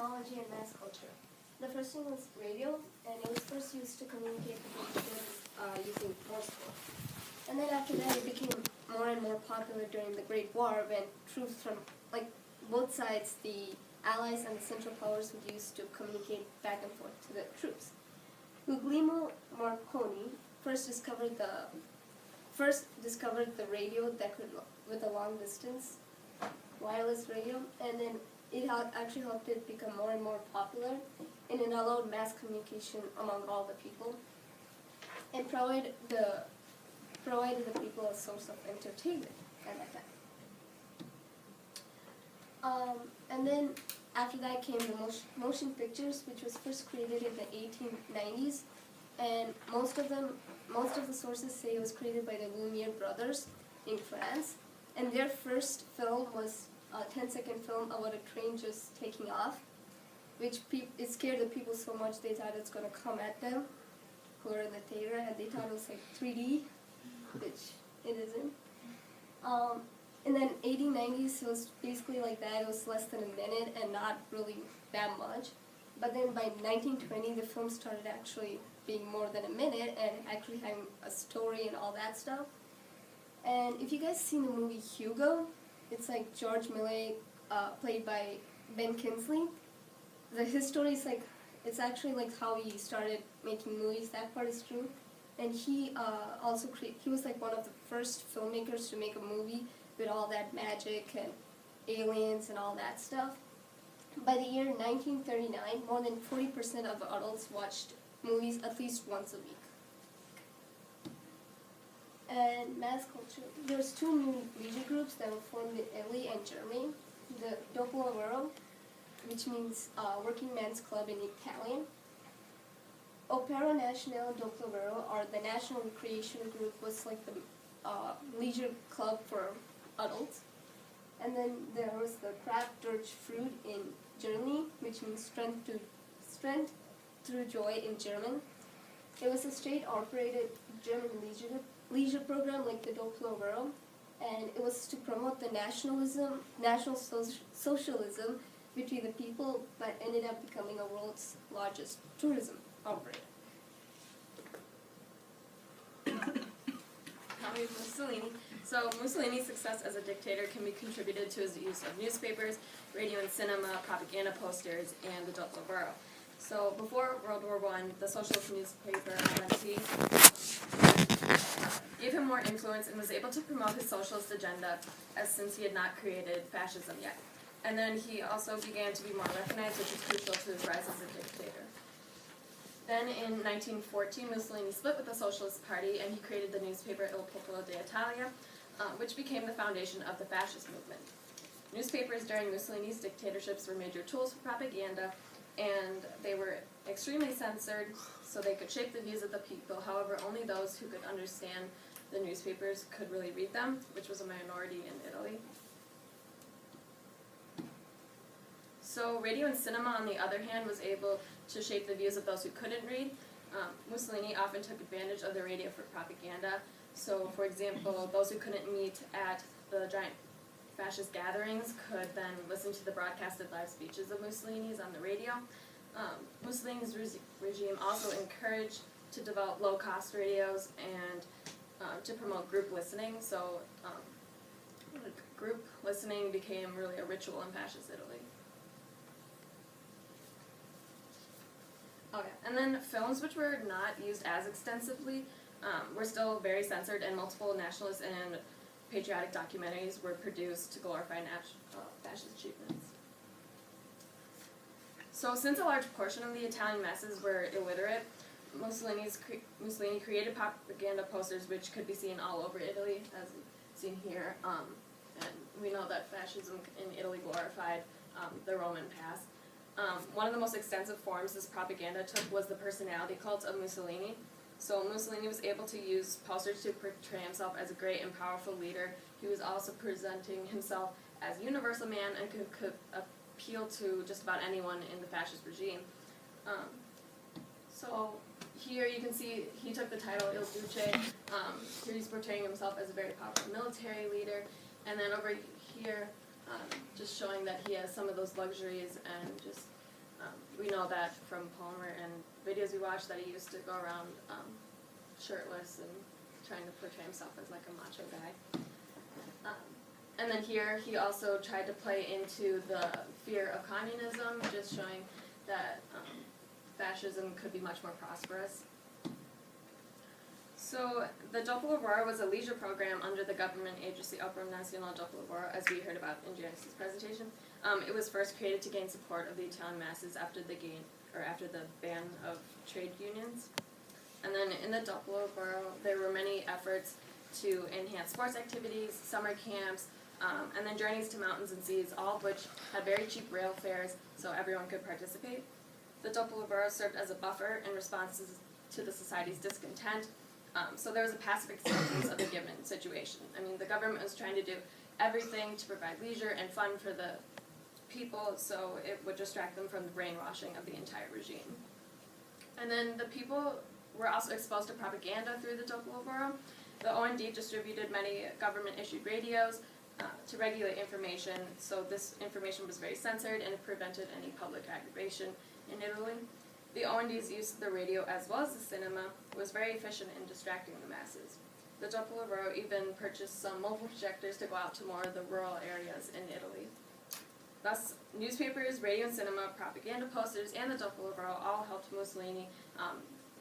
technology and mass culture. The first one was radio, and it was first used to communicate with using Morse code. And then after that, it became more and more popular during the Great War when troops from both sides, the Allies and the Central Powers, would use to communicate back and forth to the troops. Guglielmo Marconi first discovered the radio that could, with a long distance wireless radio, and then it actually helped it become more and more popular, and it allowed mass communication among all the people, and provided the people a source of entertainment at that time. And then after that came the motion pictures, which was first created in the 1890s, and most of the sources say it was created by the Lumiere brothers in France, and their first film was a 10-second film about a train just taking off, which it scared the people so much they thought it's going to come at them who were in the theater, and they thought it was like 3D, which it isn't. And then 1890s, it was basically like that. It was less than a minute and not really that much. But then by 1920, the film started actually being more than a minute and actually having a story and all that stuff. And if you guys seen the movie Hugo, it's like George Millet, played by Ben Kingsley. His story is like, it's actually like how he started making movies. That part is true. And he he was like one of the first filmmakers to make a movie with all that magic and aliens and all that stuff. By the year 1939, more than 40% of adults watched movies at least once a week. And mass culture. There's two new leisure groups that were formed in Italy and Germany. The Dopo Lavoro, which means working man's club in Italian. Opera Nazionale Dopo Lavoro, or the National Recreation Group, was like the leisure club for adults. And then there was the Kraft durch Freude in Germany, which means strength through joy in German. It was a state-operated German leisure program like the Dopo Lavoro, and it was to promote the national socialism between the people, but ended up becoming the world's largest tourism operator. Mussolini. So Mussolini's success as a dictator can be contributed to his use of newspapers, radio and cinema, propaganda posters, and the Dopo Lavoro. So before World War I, the socialist newspaper Avanti gave him more influence and was able to promote his socialist agenda, since he had not created fascism yet. And then he also began to be more recognized, which was crucial to his rise as a dictator. Then in 1914, Mussolini split with the Socialist Party, and he created the newspaper Il Popolo d'Italia, which became the foundation of the fascist movement. Newspapers during Mussolini's dictatorships were major tools for propaganda, and they were extremely censored, so they could shape the views of the people. However, only those who could understand the newspapers could really read them, which was a minority in Italy. So radio and cinema, on the other hand, was able to shape the views of those who couldn't read. Mussolini often took advantage of the radio for propaganda. So, for example, those who couldn't meet at the giant fascist gatherings could then listen to the broadcasted live speeches of Mussolini's on the radio. Mussolini's regime also encouraged to develop low-cost radios and to promote group listening. So, group listening became really a ritual in fascist Italy. Okay, and then films which were not used as extensively were still very censored, and multiple nationalist and patriotic documentaries were produced to glorify fascist achievements. So since a large portion of the Italian masses were illiterate, Mussolini created propaganda posters which could be seen all over Italy, as seen here, and we know that fascism in Italy glorified the Roman past. One of the most extensive forms this propaganda took was the personality cult of Mussolini. So Mussolini was able to use posters to portray himself as a great and powerful leader. He was also presenting himself as a universal man and could appeal to just about anyone in the fascist regime. So here you can see he took the title Il Duce. Here he's portraying himself as a very powerful military leader. And then over here, just showing that he has some of those luxuries and just We know that from Palmer and videos we watched that he used to go around shirtless and trying to portray himself as like a macho guy. And then here he also tried to play into the fear of communism, just showing that fascism could be much more prosperous. So the Doppel Aurora was a leisure program under the government agency Opera Nacional Doppel Aurora, as we heard about in Janice's presentation. It was first created to gain support of the Italian masses after the ban of trade unions. And then in the Doppel Aurora, there were many efforts to enhance sports activities, summer camps, and then journeys to mountains and seas, all of which had very cheap rail fares, so everyone could participate. The Doppel Aurora served as a buffer in response to the society's discontent. So there was a passive acceptance of the given situation. I mean, the government was trying to do everything to provide leisure and fun for the people, so it would distract them from the brainwashing of the entire regime. And then the people were also exposed to propaganda through the Doppel Aurora. The OND distributed many government-issued radios to regulate information, so this information was very censored and it prevented any public aggravation in Italy. The OND's use of the radio as well as the cinema was very efficient in distracting the masses. The Doppel Aurora even purchased some mobile projectors to go out to more of the rural areas in Italy. Thus, newspapers, radio and cinema, propaganda posters, and the Doppel Aurora all helped Mussolini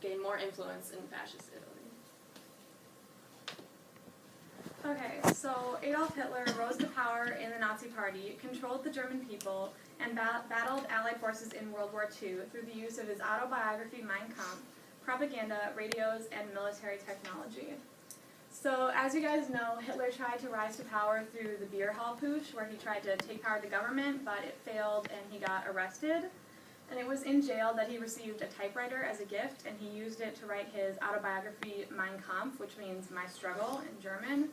gain more influence in fascist Italy. Okay, so Adolf Hitler rose to power in the Nazi Party, controlled the German people, and battled Allied forces in World War II through the use of his autobiography Mein Kampf, propaganda, radios, and military technology. So, as you guys know, Hitler tried to rise to power through the beer hall putsch, where he tried to take power of the government, but it failed and he got arrested. And it was in jail that he received a typewriter as a gift, and he used it to write his autobiography Mein Kampf, which means My Struggle in German.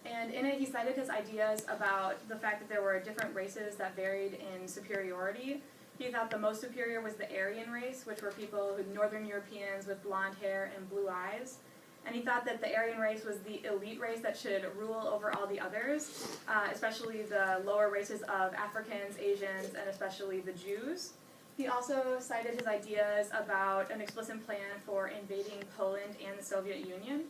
And in it, he cited his ideas about the fact that there were different races that varied in superiority. He thought the most superior was the Aryan race, which were people, Northern Europeans with blonde hair and blue eyes. And he thought that the Aryan race was the elite race that should rule over all the others, especially the lower races of Africans, Asians, and especially the Jews. He also cited his ideas about an explicit plan for invading Poland and the Soviet Union.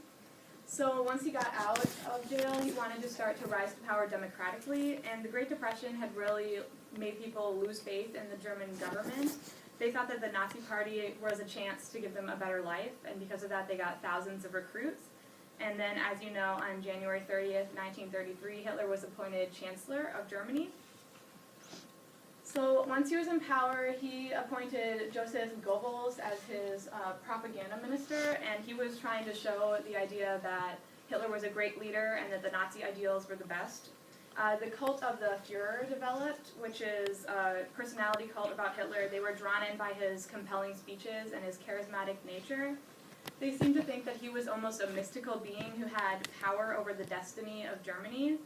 So once he got out of jail, he wanted to start to rise to power democratically, and the Great Depression had really made people lose faith in the German government. They thought that the Nazi Party was a chance to give them a better life, and because of that they got thousands of recruits. And then, as you know, on January 30th, 1933, Hitler was appointed Chancellor of Germany. So once he was in power, he appointed Joseph Goebbels as his propaganda minister, and he was trying to show the idea that Hitler was a great leader and that the Nazi ideals were the best. The cult of the Führer developed, which is a personality cult about Hitler. They were drawn in by his compelling speeches and his charismatic nature. They seemed to think that he was almost a mystical being who had power over the destiny of Germany.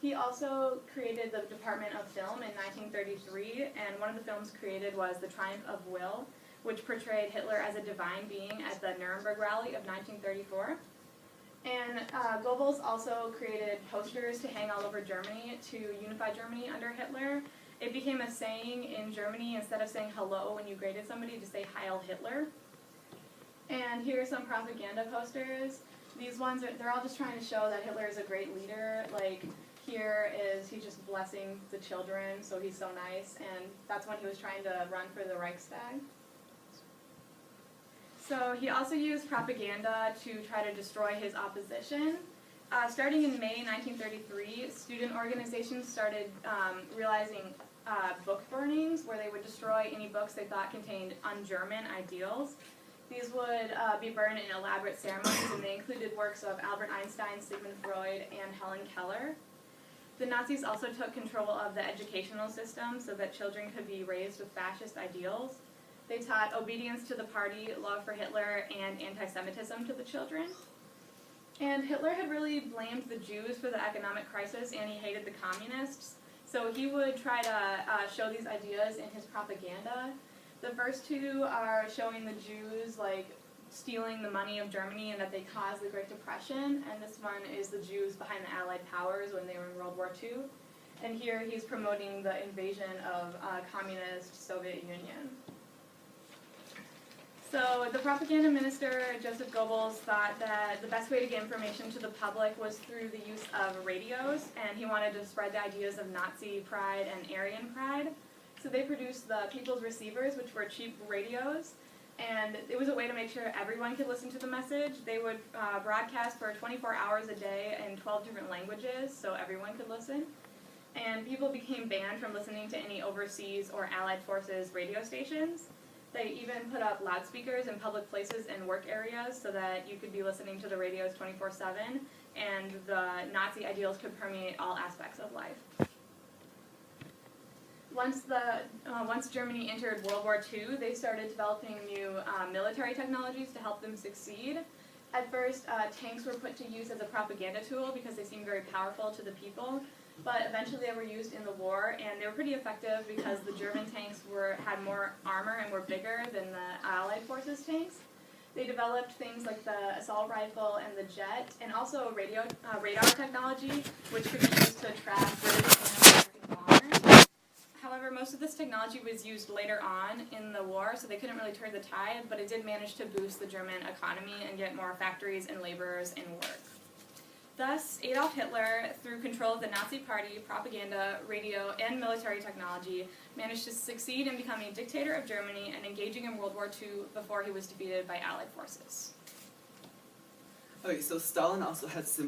He also created the Department of Film in 1933, and one of the films created was The Triumph of Will, which portrayed Hitler as a divine being at the Nuremberg Rally of 1934. And Goebbels also created posters to hang all over Germany to unify Germany under Hitler. It became a saying in Germany, instead of saying hello when you greeted somebody, to say Heil Hitler. And here are some propaganda posters. These ones, they're all just trying to show that Hitler is a great leader. Like, here is he just blessing the children, so he's so nice, and that's when he was trying to run for the Reichstag. So he also used propaganda to try to destroy his opposition. Starting in May 1933, student organizations started realizing book burnings, where they would destroy any books they thought contained un-German ideals. These would be burned in elaborate ceremonies, and they included works of Albert Einstein, Sigmund Freud, and Helen Keller. The Nazis also took control of the educational system so that children could be raised with fascist ideals. They taught obedience to the party, love for Hitler, and anti-Semitism to the children. And Hitler had really blamed the Jews for the economic crisis, and he hated the communists. So he would try to show these ideas in his propaganda. The first two are showing the Jews like stealing the money of Germany and that they caused the Great Depression, and this one is the Jews behind the Allied powers when they were in World War II. And here he's promoting the invasion of communist Soviet Union. So the propaganda minister, Joseph Goebbels, thought that the best way to get information to the public was through the use of radios, and he wanted to spread the ideas of Nazi pride and Aryan pride. So they produced the People's Receivers, which were cheap radios, and it was a way to make sure everyone could listen to the message. They would broadcast for 24 hours a day in 12 different languages, so everyone could listen. And people became banned from listening to any overseas or Allied forces radio stations. They even put up loudspeakers in public places and work areas so that you could be listening to the radios 24/7, and the Nazi ideals could permeate all aspects of life. Once Germany entered World War II, they started developing new military technologies to help them succeed. At first, tanks were put to use as a propaganda tool because they seemed very powerful to the people, but eventually they were used in the war, and they were pretty effective because the German tanks had more armor and were bigger than the Allied forces tanks. They developed things like the assault rifle and the jet, and also radar technology, which could be used to track British and American bombers. However, most of this technology was used later on in the war, so they couldn't really turn the tide, but it did manage to boost the German economy and get more factories and laborers in work. Thus, Adolf Hitler, through control of the Nazi Party, propaganda, radio, and military technology, managed to succeed in becoming dictator of Germany and engaging in World War II before he was defeated by Allied forces. Okay, so Stalin also had